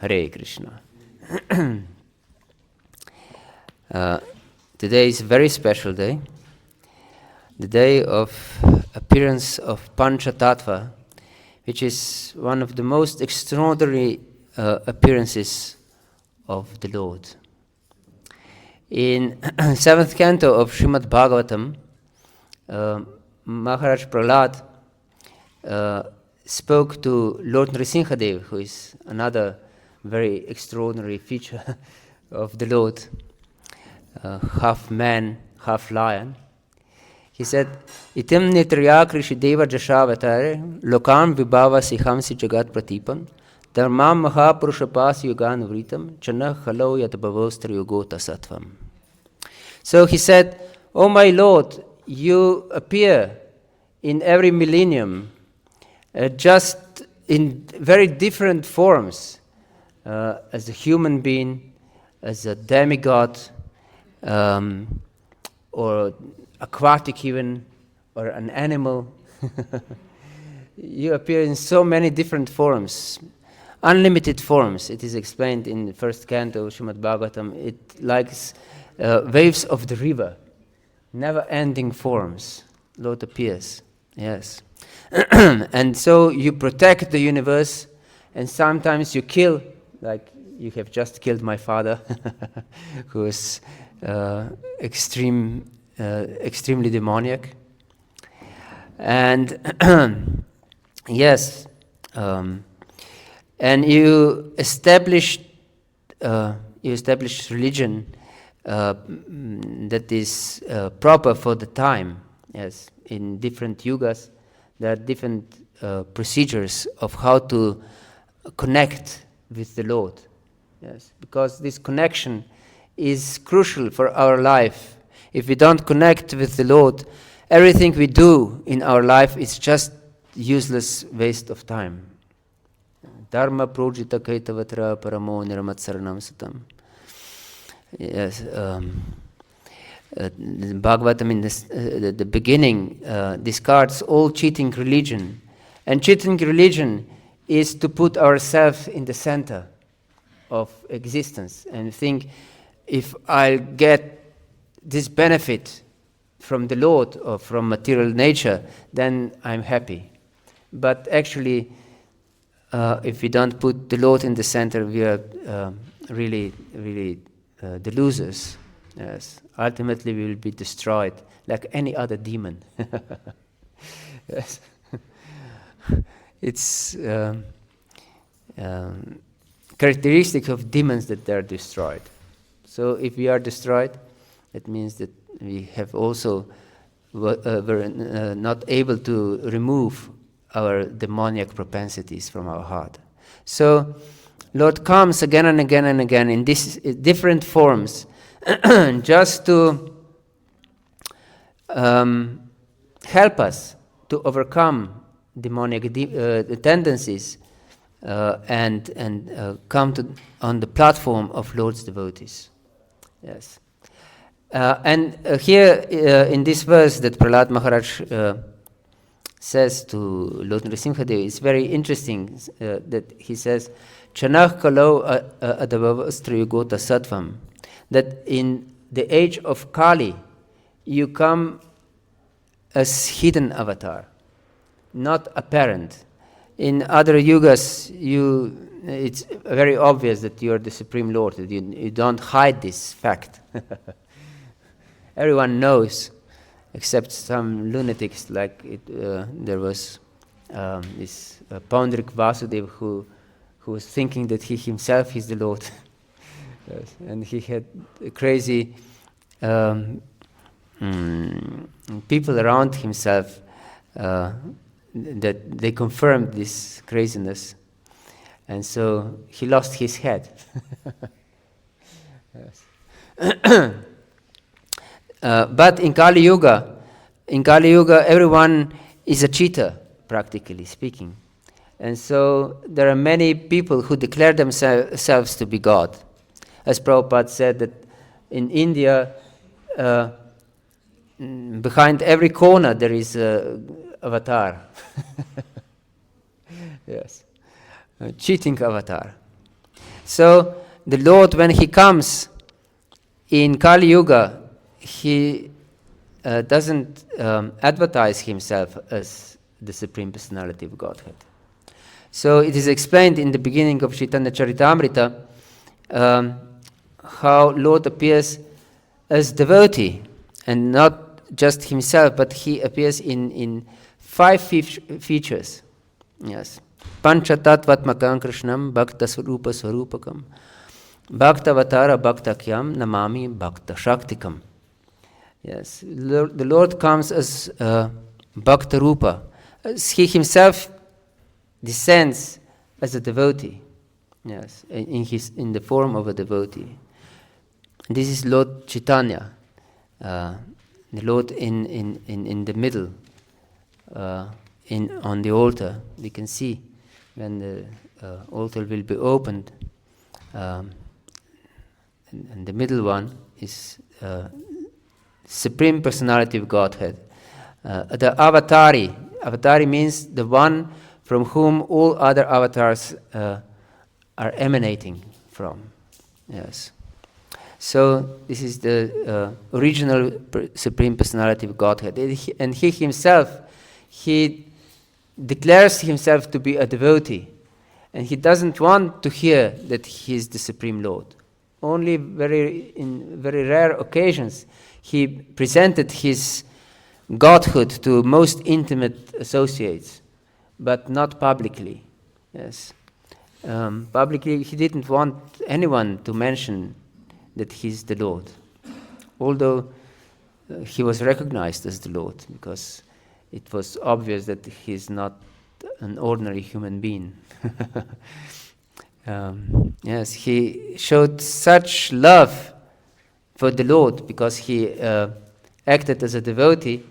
Hare Krishna. Today is a very special day, the day of appearance of Pañca-tattva, which is one of the most extraordinary appearances of the Lord. In 7th canto of Srimad Bhagavatam, Maharaj Prahlad spoke to Lord Nrsimhadev, who is another very extraordinary feature of the Lord, half man, half lion. He said, Itim nitrya krishi deva jashavatare lokam vibhava sihamsi jagat pratipam dharmam mahapurushapas yugan vritam chana khalo yatabhavostra yogota sattvam. So he said, O my Lord, you appear in every millennium just in very different forms, as a human being, as a demigod, or aquatic even, or an animal. You appear in so many different forms, unlimited forms. It is explained in the first canto of Srimad Bhagavatam. It likes waves of the river, never-ending forms. Lord appears, yes. And so you protect the universe, and sometimes you kill, like you have just killed my father, who is extremely demoniac. And yes, and you established religion that is proper for the time. Yes, in different yugas, there are different procedures of how to connect with the Lord. Yes, because this connection is crucial for our life. If we don't connect with the Lord, everything we do in our life is just useless waste of time. Dharma projita kaitavatra paramo niramatsaranam satam. Yes, Bhagavatam in the beginning discards all cheating religion. And cheating religion is to put ourselves in the center of existence and think, if I'll get this benefit from the Lord or from material nature, then I'm happy. But actually, if we don't put the Lord in the center, we are really the losers. Yes. Ultimately, we will be destroyed like any other demon. Yes. It's characteristic of demons that they are destroyed. So if we are destroyed, that means that we have also were not able to remove our demoniac propensities from our heart. So Lord comes again and again and again in these different forms just to help us to overcome demoniac tendencies and come on the platform of Lord's devotees. Yes. And here in this verse that Prahlad Maharaj says to Lord Nrsimhadev, it's very interesting that he says, Chanah kalo adabhavastra yogota sattvam, that in the age of Kali, you come as hidden avatar, not apparent. In other yugas, it's very obvious that you are the Supreme Lord, that you don't hide this fact. Everyone knows, except some lunatics, like there was this Paundrik Vasudeva who was thinking that he himself is the Lord. Yes. And he had crazy people around himself that they confirmed this craziness. And so he lost his head. Yes. But in Kali Yuga, everyone is a cheater, practically speaking. And so there are many people who declare themselves to be God. As Prabhupada said that in India, behind every corner there is an avatar. Yes, a cheating avatar. So the Lord, when he comes in Kali Yuga, he doesn't advertise himself as the Supreme Personality of Godhead. So it is explained in the beginning of Chaitanya Charitamrita how Lord appears as devotee, and not just himself, but he appears in 5 features. Yes. Pañca-tattva Krishnam bhakta-swarupa swarupakam bhakta-avatara bhaktakyam namami bhakta-shaktikam. Yes, the Lord comes as Bhakta-rupa. He himself descends as a devotee. Yes, in the form of a devotee. This is Lord Chaitanya, the Lord in the middle, on the altar. We can see when the altar will be opened, and the middle one is Supreme Personality of Godhead. The avatari means the one from whom all other avatars are emanating from. Yes. So this is the original Supreme Personality of Godhead. And he himself, he declares himself to be a devotee. And he doesn't want to hear that he is the Supreme Lord. Only in very rare occasions he presented his godhood to most intimate associates, but not publicly. Yes, publicly he didn't want anyone to mention that he's the Lord, although he was recognized as the Lord, because it was obvious that he's not an ordinary human being. Yes, he showed such love for the Lord because he acted as a devotee,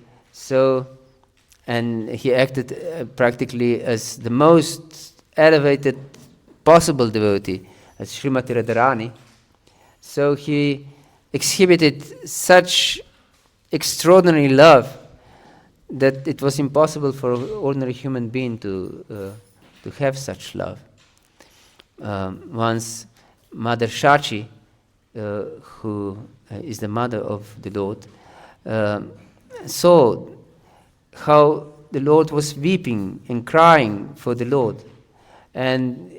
and he acted practically as the most elevated possible devotee, as Srimati Radharani. So he exhibited such extraordinary love that it was impossible for an ordinary human being to have such love. Once Mother Shachi, who is the mother of the Lord, saw how the Lord was weeping and crying for the Lord, and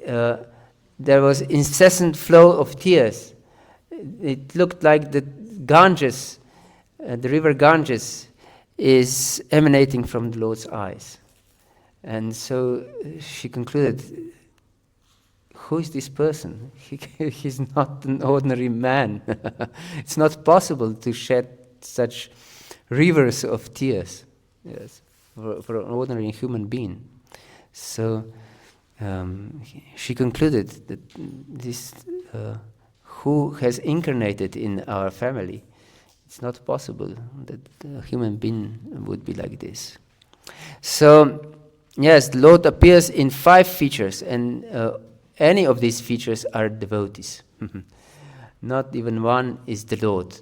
there was incessant flow of tears. It looked like the Ganges, the river Ganges, is emanating from the Lord's eyes. And so she concluded, who is this person? He's not an ordinary man. It's not possible to shed such rivers of tears, yes, for an ordinary human being. So she concluded that this who has incarnated in our family, it's not possible that a human being would be like this. So, yes, the Lord appears in 5 features, and any of these features are devotees. Not even one is the Lord,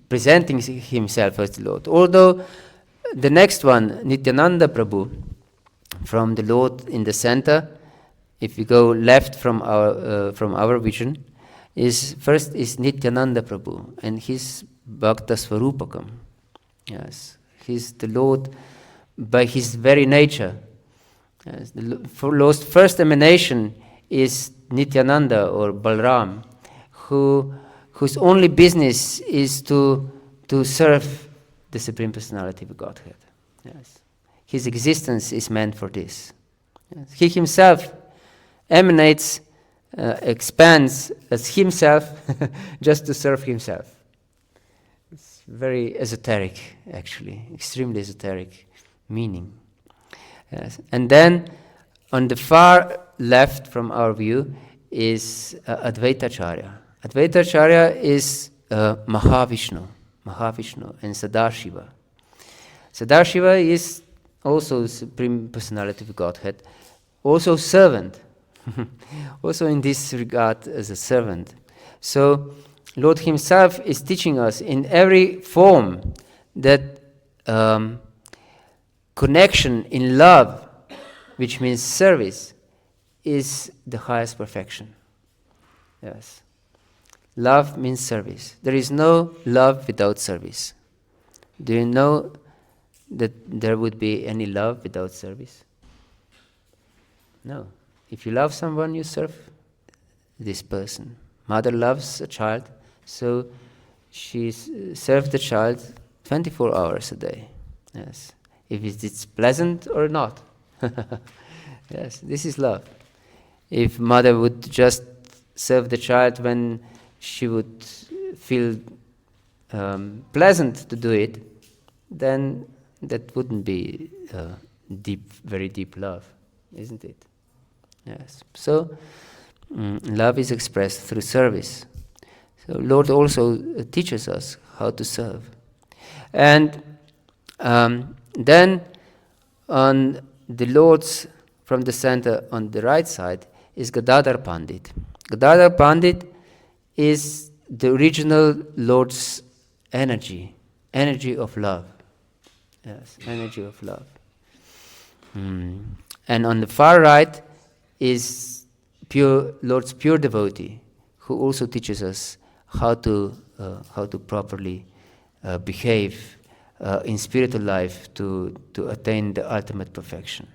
presenting himself as the Lord. Although the next one, Nityananda Prabhu, from the Lord in the center, if we go left from our vision, first is Nityananda Prabhu, and he's Bhakta Swarupakam. Yes, he's the Lord by his very nature. Yes, the first emanation is Nityananda or Balram, whose only business is to serve the Supreme Personality of Godhead. Yes, his existence is meant for this. Yes. He himself emanates, expands as himself just to serve himself. It's very esoteric, actually, extremely esoteric meaning. Yes. And then on the far left from our view is Advaitacharya. Advaitacharya is Mahavishnu and Sadashiva. Sadashiva is also Supreme Personality of Godhead, also servant, also in this regard as a servant. So Lord himself is teaching us in every form that connection in love, which means service, is the highest perfection. Yes. Love means service. There is no love without service. Do you know that there would be any love without service? No. If you love someone, you serve this person. Mother loves a child, so she serves the child 24 hours a day. Yes. If it's pleasant or not. Yes, this is love. If mother would just serve the child when she would feel pleasant to do it, then that wouldn't be deep, very deep love, isn't it? Yes. So love is expressed through service. So Lord also teaches us how to serve. And then on the Lord's, from the center on the right side, is Gadadhar Pandit. Gadadhar Pandit is the original Lord's energy of love. Yes, energy of love. And on the far right is Lord's pure devotee, who also teaches us how to properly behave in spiritual life to attain the ultimate perfection.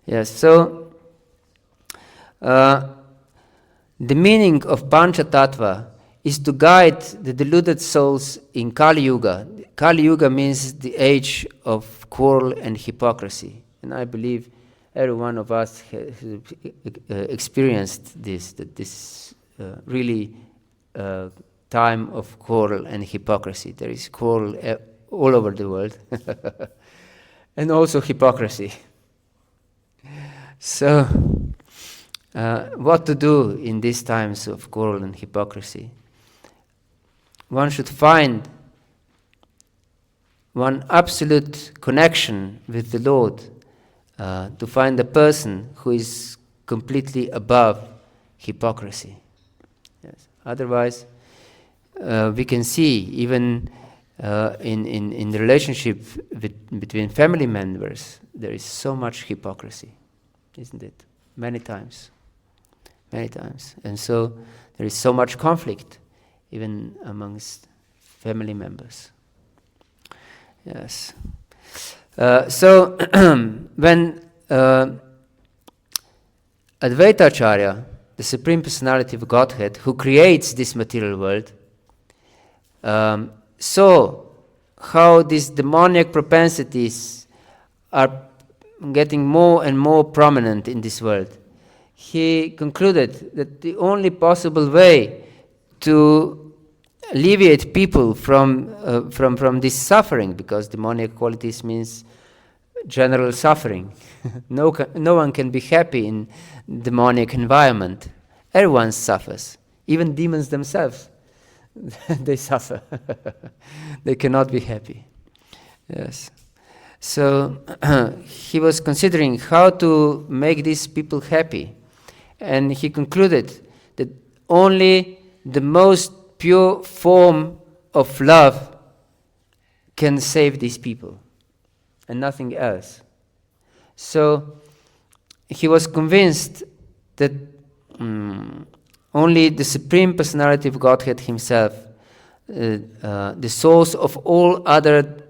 Yes, so the meaning of Pañca-tattva is to guide the deluded souls in Kali Yuga. Kali Yuga means the age of quarrel and hypocrisy. And I believe every one of us has experienced this really time of quarrel and hypocrisy. There is quarrel all over the world. And also hypocrisy. So, what to do in these times of quarrel and hypocrisy? One should find one absolute connection with the Lord, to find a person who is completely above hypocrisy. Yes. Otherwise, we can see even in the relationship between family members, there is so much hypocrisy, isn't it? Many times. And so there is so much conflict even amongst family members. Yes. So when Advaita-acharya, the Supreme Personality of Godhead, who creates this material world, saw how these demoniac propensities are getting more and more prominent in this world, he concluded that the only possible way to alleviate people from this suffering, because demoniac qualities means general suffering. No one can be happy in demoniac environment. Everyone suffers. Even demons themselves, they suffer. They cannot be happy. Yes. So he was considering how to make these people happy. And he concluded that only the most pure form of love can save these people, and nothing else. So he was convinced that only the Supreme Personality of Godhead himself, the source of all other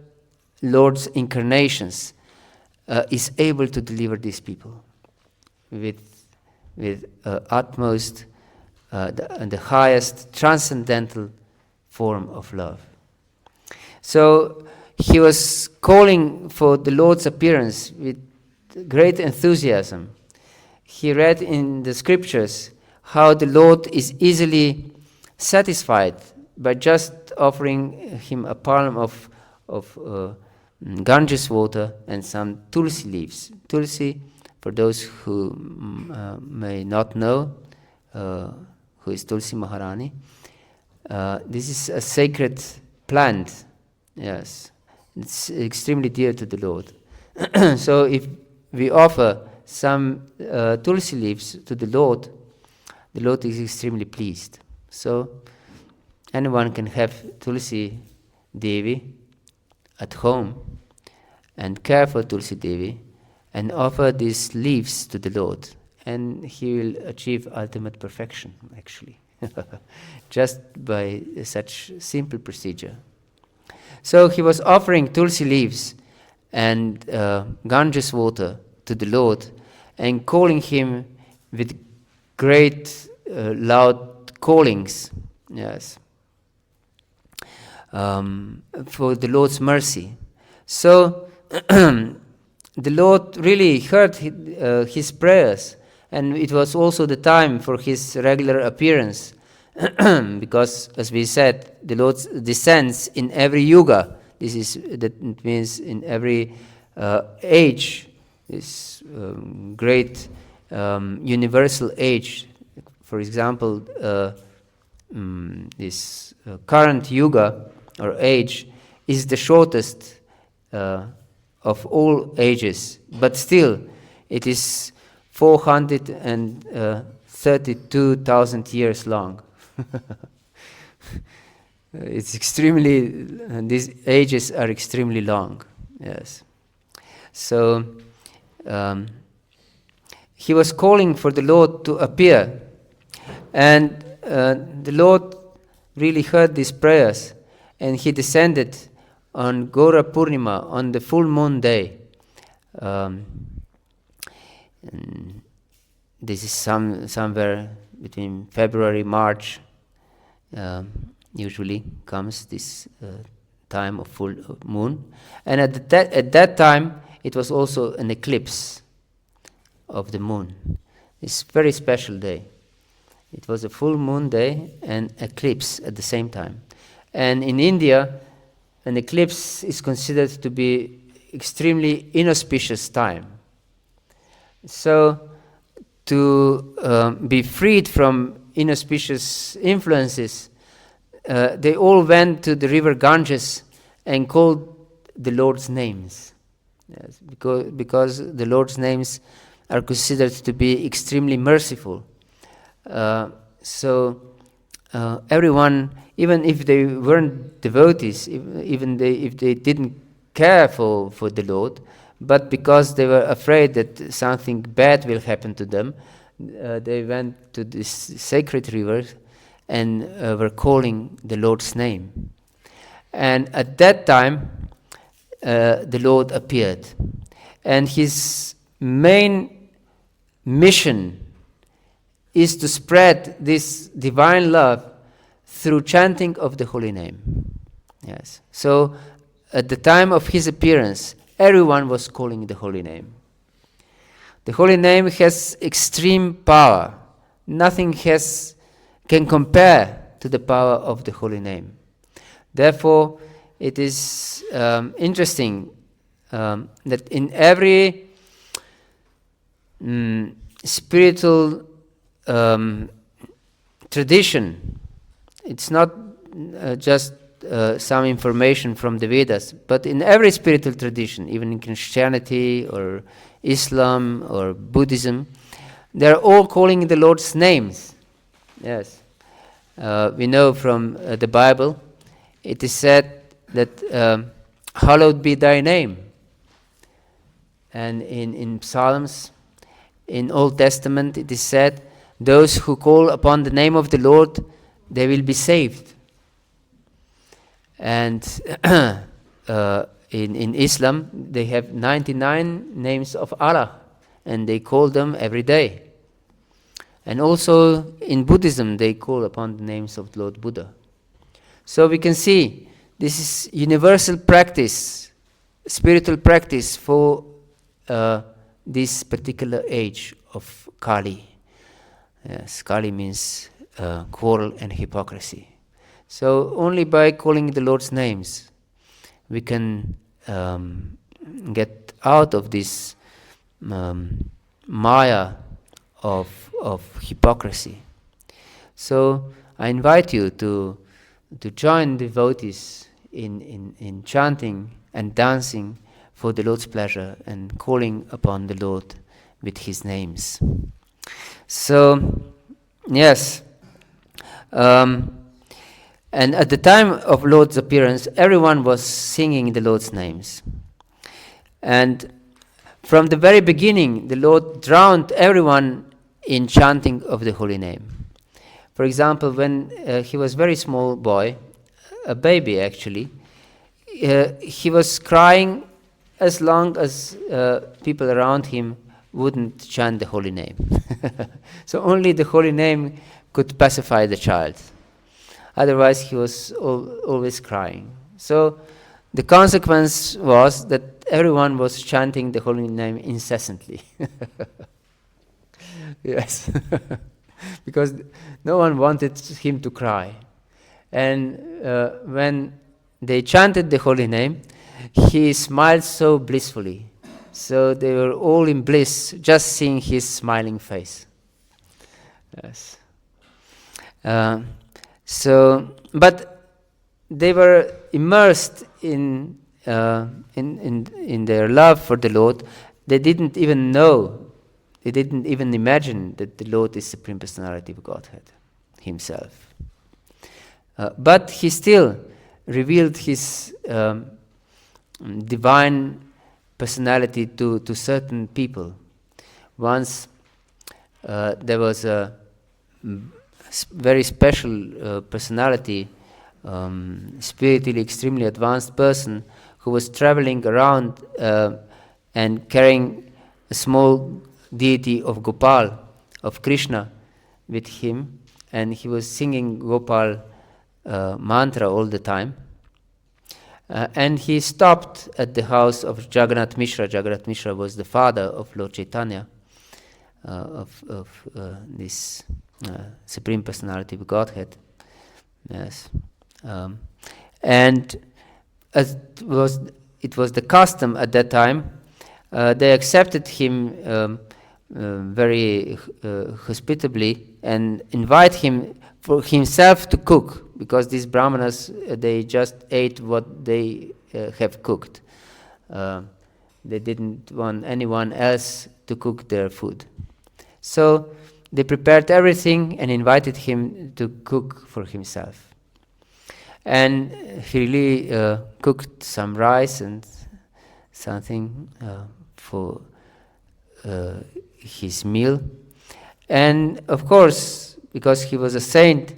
Lord's incarnations, is able to deliver these people with utmost and the highest transcendental form of love. So he was calling for the Lord's appearance with great enthusiasm. He read in the scriptures how the Lord is easily satisfied by just offering him a palm of Ganges water and some tulsi leaves. Tulsi, for those who may not know, who is Tulsi Maharani, this is a sacred plant. Yes, it's extremely dear to the Lord. So if we offer some tulsi leaves to the Lord is extremely pleased. So anyone can have Tulsi Devi at home and care for Tulsi Devi and offer these leaves to the Lord, and he will achieve ultimate perfection, actually, just by such simple procedure. So he was offering tulsi leaves and Ganges water to the Lord and calling him with great loud callings, yes, for the Lord's mercy. So the Lord really heard his prayers, and it was also the time for his regular appearance, because, as we said, the Lord descends in every yuga. That means in every age, this great universal age. For example, this current yuga or age is the shortest of all ages, but still it is 432,000 years long. It's extremely, these ages are extremely long, yes. So he was calling for the Lord to appear, and the Lord really heard these prayers, and he descended on Gaura Purnima, on the full moon day. This is somewhere between February, March, usually comes this time of full moon. And at that time, it was also an eclipse of the moon. It's a very special day. It was a full moon day and eclipse at the same time. And in India, an eclipse is considered to be extremely inauspicious time. So to be freed from inauspicious influences, they all went to the river Ganges and called the Lord's names. Yes, because the Lord's names are considered to be extremely merciful. So everyone, even if they weren't devotees, if they didn't care for the Lord, but because they were afraid that something bad will happen to them, they went to this sacred river and were calling the Lord's name. And at that time, the Lord appeared. And his main mission is to spread this divine love through chanting of the holy name. Yes. So at the time of his appearance, everyone was calling the holy name. The holy name has extreme power. Nothing can compare to the power of the holy name. Therefore, it is interesting that in every spiritual tradition, it's not just some information from the Vedas, but in every spiritual tradition, even in Christianity or Islam or Buddhism, they are all calling the Lord's names. Yes. We know from the Bible, it is said that hallowed be thy name. And in Psalms, in Old Testament, it is said, those who call upon the name of the Lord, they will be saved. And in Islam, they have 99 names of Allah, and they call them every day. And also in Buddhism, they call upon the names of Lord Buddha. So we can see this is universal practice, spiritual practice for this particular age of Kali. Yes, Kali means quarrel and hypocrisy. So only by calling the Lord's names, we can get out of this maya of hypocrisy. So I invite you to join devotees in chanting and dancing for the Lord's pleasure and calling upon the Lord with his names. So, yes. And at the time of Lord's appearance, everyone was singing the Lord's names. And from the very beginning, the Lord drowned everyone in chanting of the holy name. For example, when he was very small boy, a baby actually, he was crying as long as people around him wouldn't chant the holy name. So only the holy name could pacify the child. Otherwise, he was always crying. So the consequence was that everyone was chanting the holy name incessantly. Yes. Because no one wanted him to cry. And when they chanted the holy name, he smiled so blissfully. So they were all in bliss, just seeing his smiling face. Yes. But they were immersed in their love for the Lord. They didn't even know, they didn't even imagine that the Lord is Supreme Personality of Godhead Himself. But He still revealed His divine personality to certain people. Once there was a very special personality, spiritually extremely advanced person who was traveling around and carrying a small deity of Gopal, of Krishna, with him, and he was singing Gopal mantra all the time. And he stopped at the house of Jagannath Mishra. Jagannath Mishra was the father of Lord Chaitanya, of this Supreme Personality of Godhead. Yes. And as it was the custom at that time, they accepted him very hospitably and invite him for himself to cook, because these brahmanas, they just ate what they have cooked. They didn't want anyone else to cook their food. So they prepared everything and invited him to cook for himself. And he really cooked some rice and something for his meal. And of course, because he was a saint,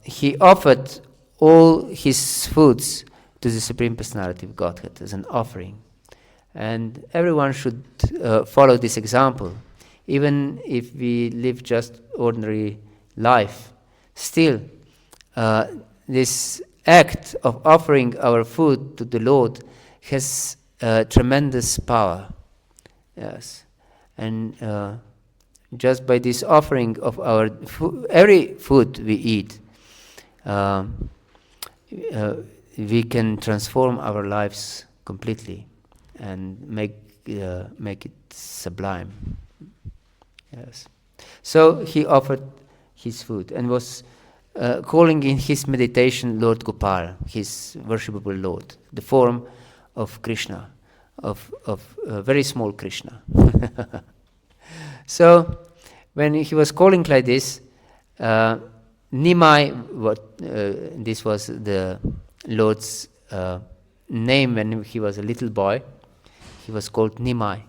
he offered all his foods to the Supreme Personality of Godhead as an offering. And everyone should follow this example. Even if we live just ordinary life, still this act of offering our food to the Lord has tremendous power. Yes. And just by this offering of our every food we eat, we can transform our lives completely and make it sublime. Yes. So he offered his food and was calling in his meditation Lord Gopal, his worshipable Lord, the form of Krishna, of very small Krishna. So when he was calling like this, Nimai, this was the Lord's name when he was a little boy, he was called Nimai.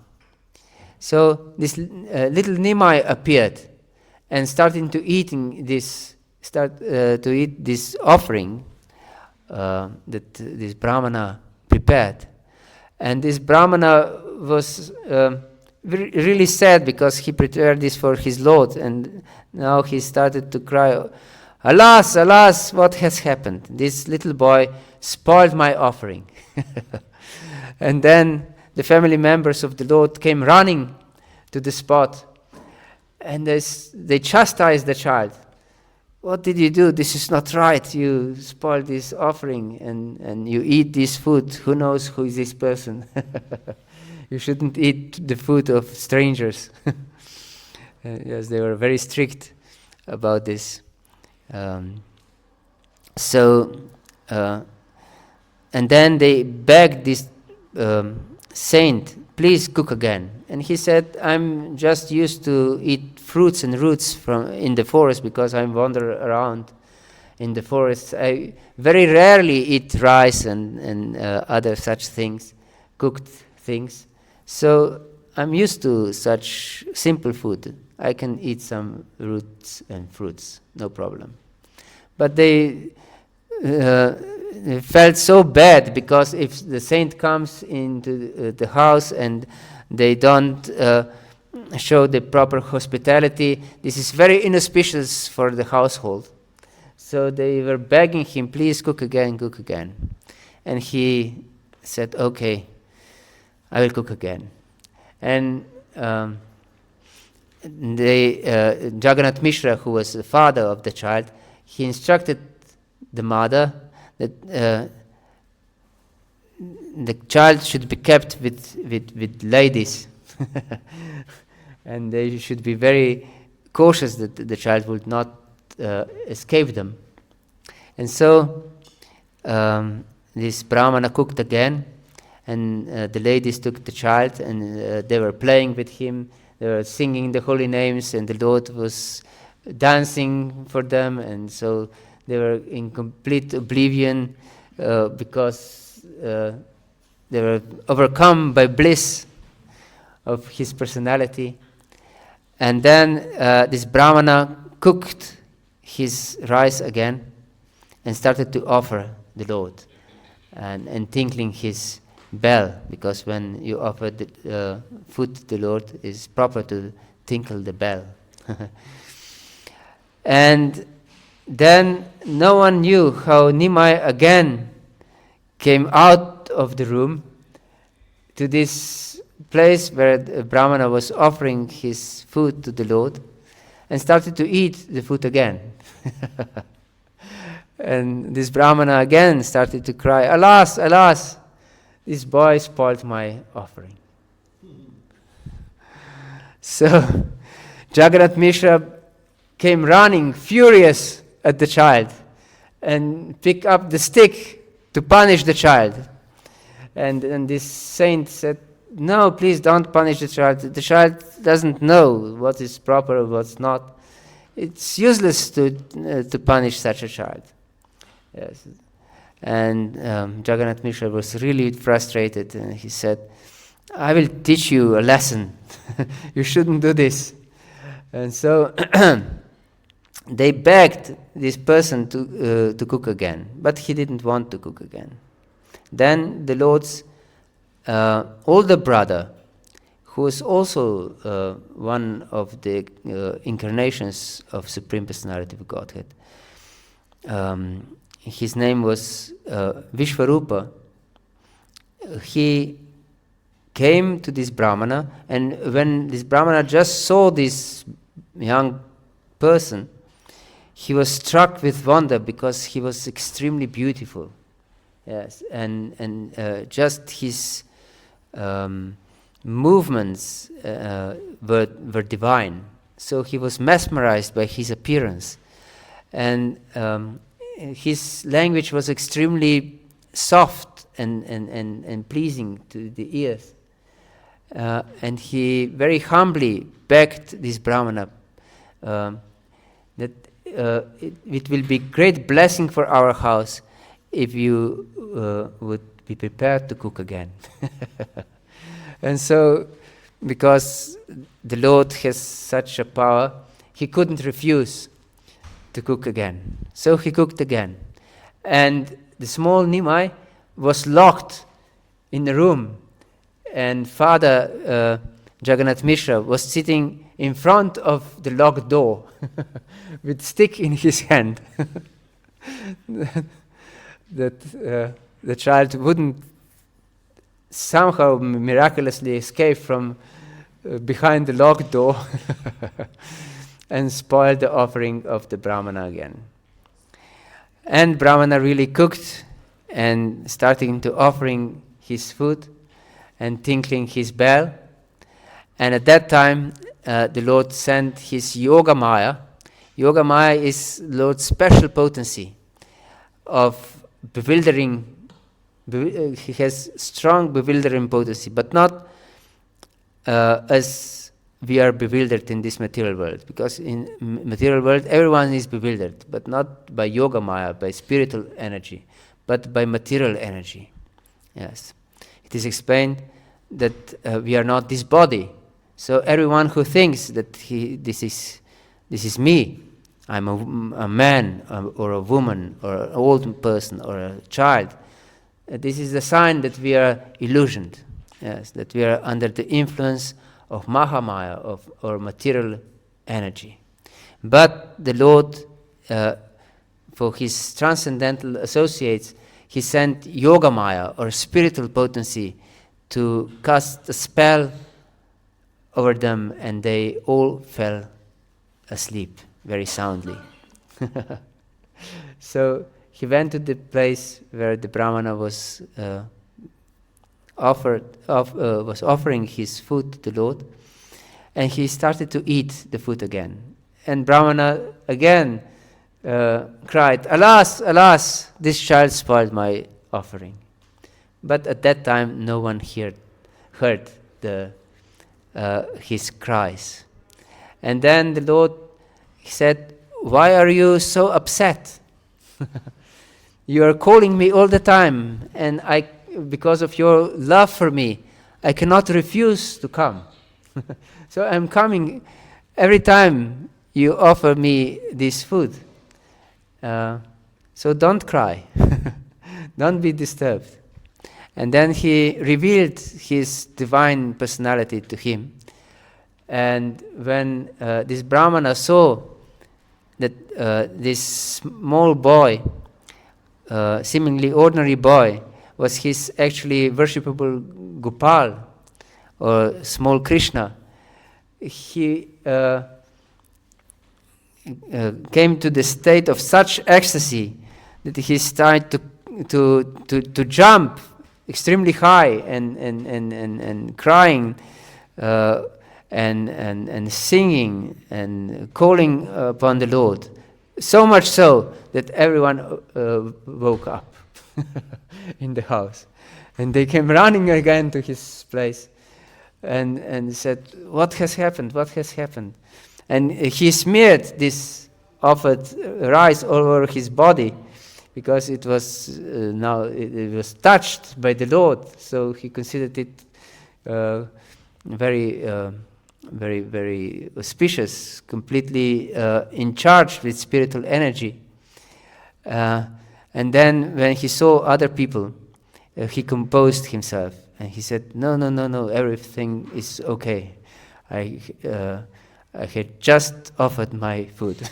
So this little Nimai appeared and started to eat this offering that this Brahmana prepared. And this Brahmana was really sad because he prepared this for his Lord, and now he started to cry, "Alas, alas, what has happened? This little boy spoiled my offering." And then the family members of the Lord came running to the spot, and they chastised the child. "What did you do? This is not right. You spoiled this offering, and you eat this food. Who knows who is this person? You shouldn't eat the food of strangers." Yes, they were very strict about this. And then they begged this saint, "Please cook again." And he said, "I'm just used to eat fruits and roots in the forest because I wander around in the forest. I very rarely eat rice and other such things, cooked things. So I'm used to such simple food. I can eat some roots and fruits, no problem. But they felt so bad, because if the saint comes into the house and they don't show the proper hospitality, this is very inauspicious for the household. So they were begging him, please cook again, cook again. And he said, okay, I will cook again. And Jagannath Mishra, who was the father of the child, he instructed the mother that the child should be kept with ladies. And they should be very cautious that the child would not escape them. And so this Brahmana cooked again, and the ladies took the child, and they were playing with him, they were singing the holy names, and the Lord was dancing for them, and so they were in complete oblivion because they were overcome by bliss of his personality. And then this Brahmana cooked his rice again and started to offer the Lord, and tinkling his bell, because when you offer the food to the Lord, it's proper to tinkle the bell. And then no one knew how Nimai again came out of the room to this place where the Brahmana was offering his food to the Lord, and started to eat the food again. And this Brahmana again started to cry, alas, alas, this boy spoiled my offering. So Jagannath Mishra came running, furious at the child, and picked up the stick to punish the child. And this saint said, no, please don't punish the child. The child doesn't know what is proper and what's not. It's useless to punish such a child. Yes. And Jagannath Mishra was really frustrated, and he said, I will teach you a lesson. You shouldn't do this. And so they begged this person to cook again, but he didn't want to cook again. Then the Lord's older brother, who was also one of the incarnations of Supreme Personality of Godhead, his name was Vishvarupa. He came to this Brahmana, and when this Brahmana just saw this young person, he was struck with wonder, because he was extremely beautiful. Yes, and just his movements were divine. So he was mesmerized by his appearance, and his language was extremely soft and pleasing to the ears. And he very humbly begged this Brahmana that it will be great blessing for our house if you would be prepared to cook again. And so, because the Lord has such a power, he couldn't refuse to cook again. So he cooked again. And the small Nimai was locked in the room, and Father Jagannath Mishra was sitting in front of the locked door with stick in his hand. That the child wouldn't somehow miraculously escape from behind the locked door and spoil the offering of the Brahmana again. And Brahmana really cooked, and starting to offering his food and tinkling his bell. And at that time, the Lord sent his Yoga Maya. Yoga Maya is Lord's special potency of bewildering. He has strong bewildering potency, but not as we are bewildered in this material world. Because in material world, everyone is bewildered, but not by Yoga Maya, by spiritual energy, but by material energy. Yes. It is explained that we are not this body, So everyone who thinks that this is me, I'm a man or a woman or an old person or a child, this is a sign that we are illusioned. Yes, that we are under the influence of Mahamaya, or material energy. But the Lord, for his transcendental associates, he sent Yogamaya, or spiritual potency, to cast a spell over them, and they all fell asleep very soundly. So he went to the place where the Brahmana was offering his food to the Lord, and he started to eat the food again. And Brahmana again cried, "Alas, alas, this child spoiled my offering." But at that time, no one heard his cries. And then the Lord said, "Why are you so upset? You are calling me all the time, and because of your love for me, I cannot refuse to come. So I'm coming every time you offer me this food. So don't cry. Don't be disturbed." And then he revealed his divine personality to him. And when this Brahmana saw that this small boy, seemingly ordinary boy, was his actually worshipable Gopal, or small Krishna, he came to the state of such ecstasy that he started to jump extremely high and crying and singing and calling upon the Lord, so much so that everyone woke up in the house, and they came running again to his place and said, "What has happened? What has happened?" And he smeared this offered rice all over his body, because it was now it was touched by the Lord, so he considered it very very auspicious, completely in charge with spiritual energy. And then when he saw other people, he composed himself, and he said, no, everything is okay. I had just offered my food."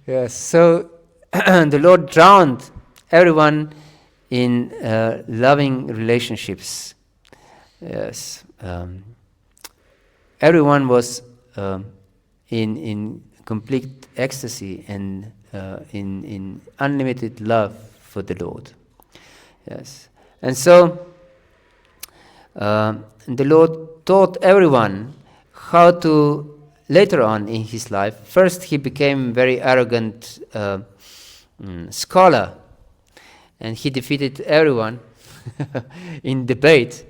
Yes, so the Lord drowned everyone in loving relationships. Yes, everyone was in complete ecstasy and in unlimited love for the Lord. Yes, and so the Lord taught everyone how to. Later on in his life, first he became very arrogant scholar, and he defeated everyone in debate.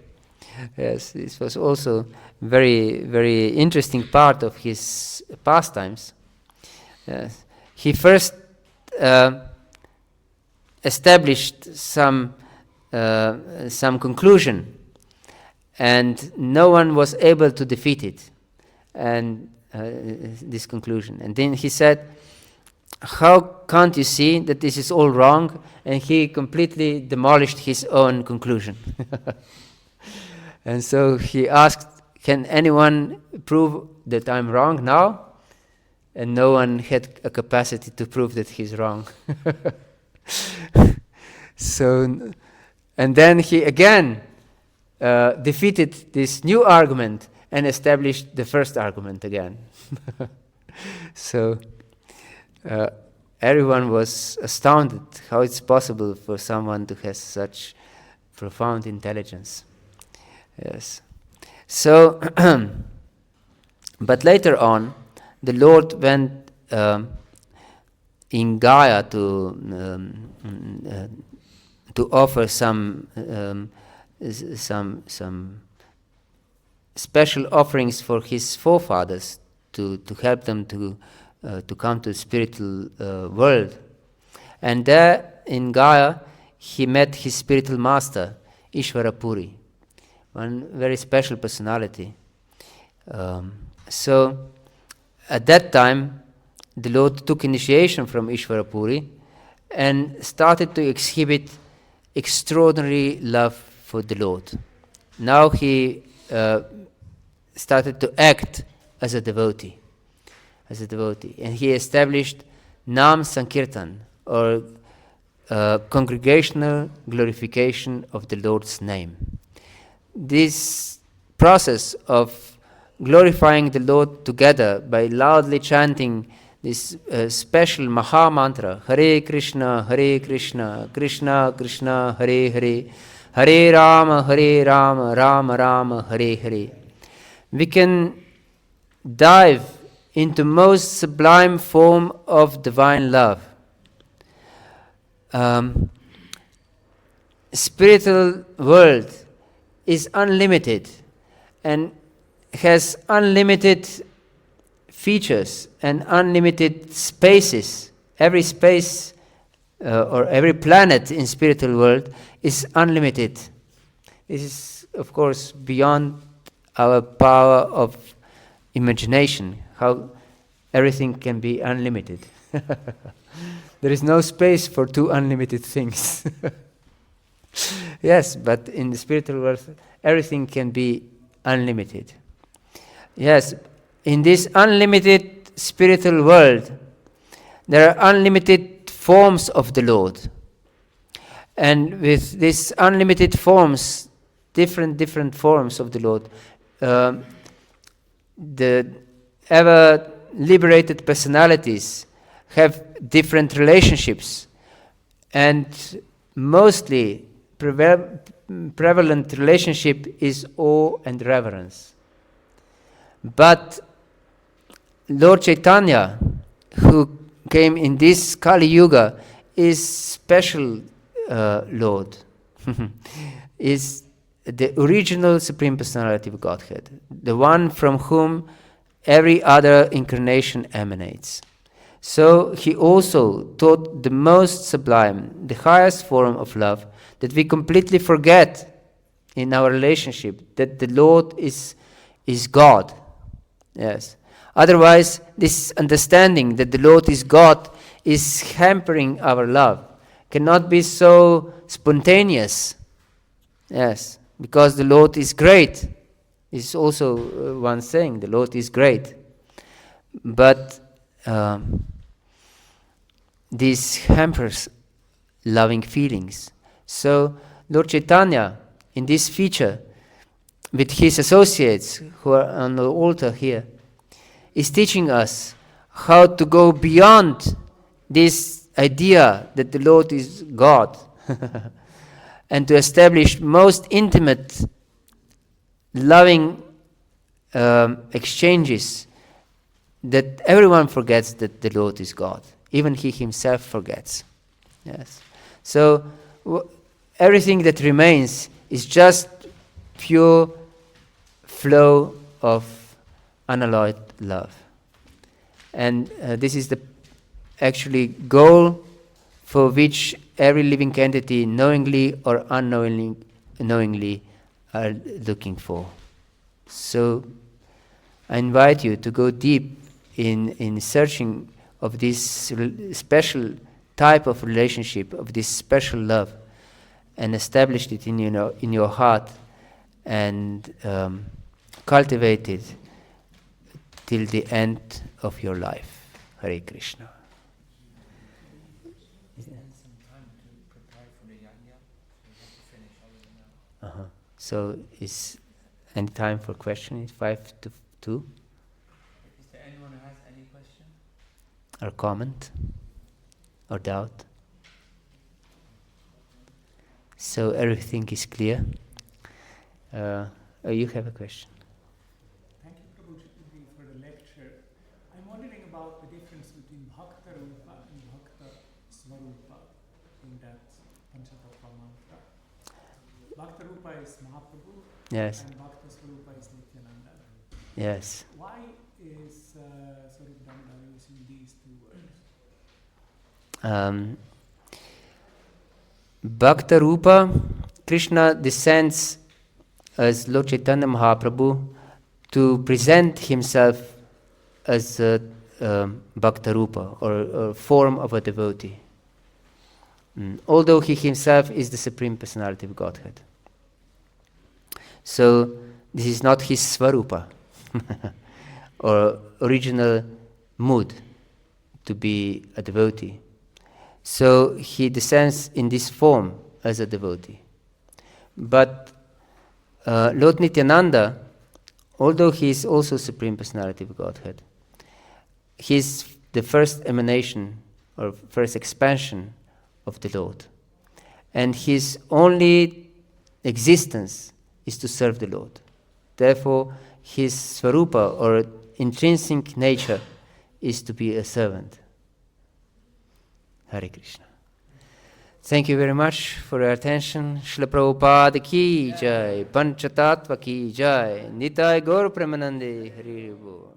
Yes, this was also very, very interesting part of his pastimes. Yes. He first established some conclusion, and no one was able to defeat it, and this conclusion. And then he said, "How can't you see that this is all wrong?" And he completely demolished his own conclusion. And so he asked, "Can anyone prove that I'm wrong now?" And no one had a capacity to prove that he's wrong. So, and then he again defeated this new argument and established the first argument again. So everyone was astounded how it's possible for someone to have such profound intelligence. Yes. So, but later on, the Lord went in Gaya to offer some special offerings for his forefathers to help them to come to the spiritual world. And there in Gaya, he met his spiritual master, Ishvara Puri, one very special personality. So at that time, the Lord took initiation from Ishvara Puri and started to exhibit extraordinary love for the Lord. Now he started to act as a devotee, and he established Nam Sankirtan, or congregational glorification of the Lord's name. This process of glorifying the Lord together by loudly chanting this special Maha Mantra, Hare Krishna, Krishna Krishna, Hare Hare, Hare Rama, Rama Rama, Hare Hare. We can dive into most sublime form of divine love. Spiritual world is unlimited and has unlimited features and unlimited spaces. Every space or every planet in spiritual world is unlimited. This is, of course, beyond our power of imagination, how everything can be unlimited. There is no space for two unlimited things. Yes, but in the spiritual world, everything can be unlimited. Yes, in this unlimited spiritual world, there are unlimited forms of the Lord. And with these unlimited forms, different forms of the Lord, the ever liberated personalities have different relationships, and mostly prevalent relationship is awe and reverence. But Lord Chaitanya, who came in this Kali Yuga, is special Lord, is the original Supreme Personality of Godhead, the one from whom every other incarnation emanates. So he also taught the most sublime, the highest form of love, that we completely forget in our relationship, that the Lord is God. Yes. Otherwise, this understanding that the Lord is God is hampering our love, cannot be so spontaneous. Yes, because the Lord is great. Is also one saying, the Lord is great. But this hampers loving feelings. So Lord Chaitanya, in this feature, with his associates who are on the altar here, is teaching us how to go beyond this idea that the Lord is God and to establish most intimate, loving exchanges, that everyone forgets that the Lord is God. Even he himself forgets. Yes. So everything that remains is just pure flow of unalloyed love. And this is the actually goal for which every living entity, knowingly or unknowingly, are looking for. So I invite you to go deep in searching of this special type of relationship, of this special love, and establish it in your heart, and cultivate it till the end of your life. Hare Krishna. So is any time for question? It's 5 to 2. Is there anyone who has any question? Or comment? Or doubt? So everything is clear. You have a question. Thank you, Prabhuji, for the lecture. I'm wondering about the difference between Bhakta-rupa and Bhakta-svarupa in that Pañca-tattva mantra. Bhakta-rupa is Mahaprabhu, Yes. and Bhakta-svarupa is Nityananda. Yes. Why is Swarup Damodar using these two words? Bhakta Rupa, Krishna descends as Lord Chaitanya Mahaprabhu to present himself as a Bhakta-rupa, or form of a devotee. Although he himself is the Supreme Personality of Godhead. So this is not his Svarupa, or original mood to be a devotee. So he descends in this form as a devotee. But Lord Nityananda, although he is also Supreme Personality of Godhead, he is the first emanation or first expansion of the Lord. And his only existence is to serve the Lord. Therefore, his Svarupa, or intrinsic nature, is to be a servant. Hare Krishna. Thank you very much for your attention. Srila Prabhupada ki jai, Pañca-tattva ki jai, Nitai Gaur Premanande Hari Bol.